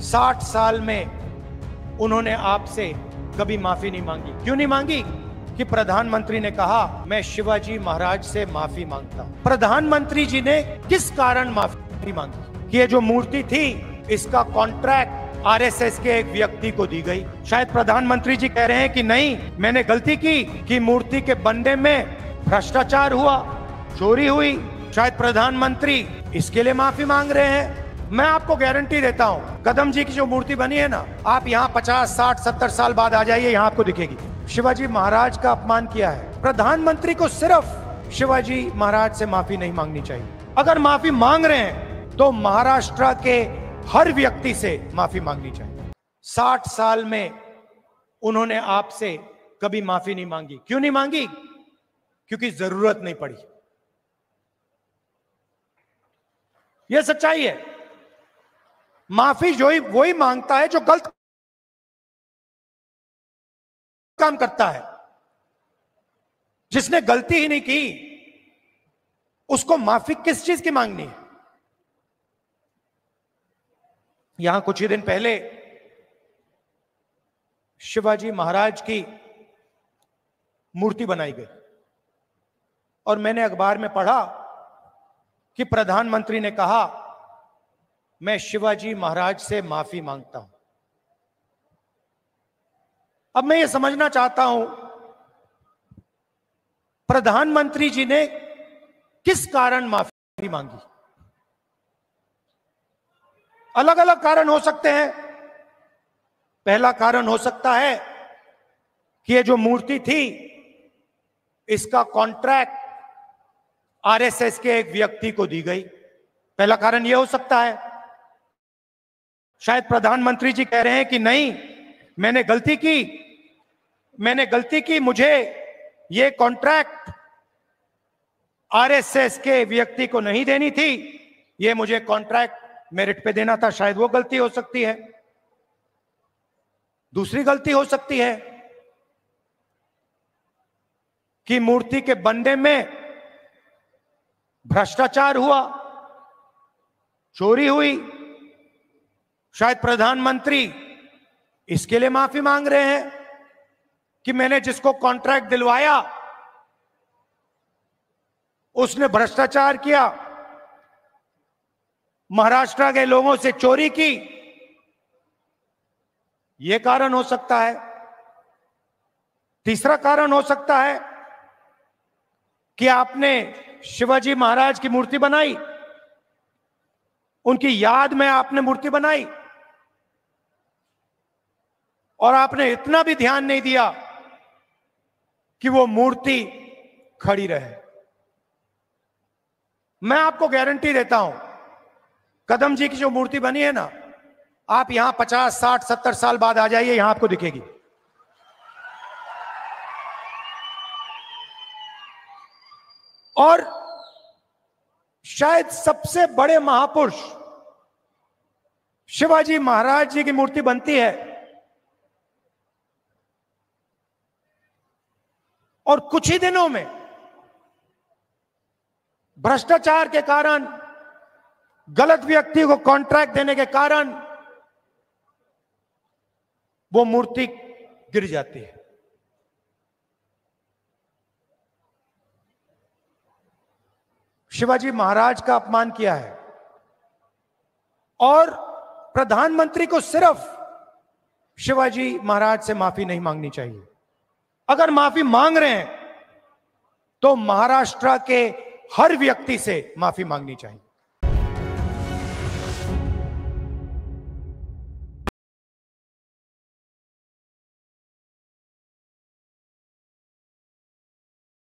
60 साल में उन्होंने आपसे कभी माफी नहीं मांगी। क्यों नहीं मांगी? कि प्रधानमंत्री ने कहा मैं शिवाजी महाराज से माफी मांगता हूं। प्रधानमंत्री जी ने किस कारण माफी मांगी? कि ये जो मूर्ति थी इसका कॉन्ट्रैक्ट आरएसएस के एक व्यक्ति को दी गई। शायद प्रधानमंत्री जी कह रहे हैं कि नहीं, मैंने गलती की कि मूर्ति के बनने में भ्रष्टाचार हुआ, चोरी हुई। शायद प्रधानमंत्री इसके लिए माफी मांग रहे हैं। मैं आपको गारंटी देता हूं, कदम जी की जो मूर्ति बनी है ना, आप यहाँ 50, 60, 70 साल बाद आ जाइए, यहाँ आपको दिखेगी। शिवाजी महाराज का अपमान किया है। प्रधानमंत्री को सिर्फ शिवाजी महाराज से माफी नहीं मांगनी चाहिए। अगर माफी मांग रहे हैं तो महाराष्ट्र के हर व्यक्ति से माफी मांगनी चाहिए। 60 साल में उन्होंने आपसे कभी माफी नहीं मांगी। क्यों नहीं मांगी? क्योंकि जरूरत नहीं पड़ी। यह सच्चाई है। माफी वही मांगता है जो गलत काम करता है। जिसने गलती ही नहीं की उसको माफी किस चीज की मांगनी है? यहां कुछ ही दिन पहले शिवाजी महाराज की मूर्ति बनाई गई और मैंने अखबार में पढ़ा कि प्रधानमंत्री ने कहा मैं शिवाजी महाराज से माफी मांगता हूं। अब मैं ये समझना चाहता हूं, प्रधानमंत्री जी ने किस कारण माफी मांगी? अलग अलग कारण हो सकते हैं। पहला कारण हो सकता है कि ये जो मूर्ति थी इसका कॉन्ट्रैक्ट आरएसएस के एक व्यक्ति को दी गई। पहला कारण यह हो सकता है। शायद प्रधानमंत्री जी कह रहे हैं कि नहीं, मैंने गलती की, मुझे ये कॉन्ट्रैक्ट आरएसएस के व्यक्ति को नहीं देनी थी, ये मुझे कॉन्ट्रैक्ट मेरिट पे देना था। शायद वो गलती हो सकती है। दूसरी गलती हो सकती है कि मूर्ति के बनने में भ्रष्टाचार हुआ, चोरी हुई। शायद प्रधानमंत्री इसके लिए माफी मांग रहे हैं कि मैंने जिसको कॉन्ट्रैक्ट दिलवाया उसने भ्रष्टाचार किया, महाराष्ट्र के लोगों से चोरी की। यह कारण हो सकता है। तीसरा कारण हो सकता है कि आपने शिवाजी महाराज की मूर्ति बनाई, उनकी याद में आपने मूर्ति बनाई और आपने इतना भी ध्यान नहीं दिया कि वो मूर्ति खड़ी रहे। मैं आपको गारंटी देता हूं, कदम जी की जो मूर्ति बनी है ना, आप यहां 50, 60, 70 साल बाद आ जाइए, यहां आपको दिखेगी। और शायद सबसे बड़े महापुरुष शिवाजी महाराज जी की मूर्ति बनती है और कुछ ही दिनों में भ्रष्टाचार के कारण, गलत व्यक्ति को कॉन्ट्रैक्ट देने के कारण वो मूर्ति गिर जाती है। शिवाजी महाराज का अपमान किया है और प्रधानमंत्री को सिर्फ शिवाजी महाराज से माफी नहीं मांगनी चाहिए। अगर माफी मांग रहे हैं तो महाराष्ट्र के हर व्यक्ति से माफी मांगनी चाहिए।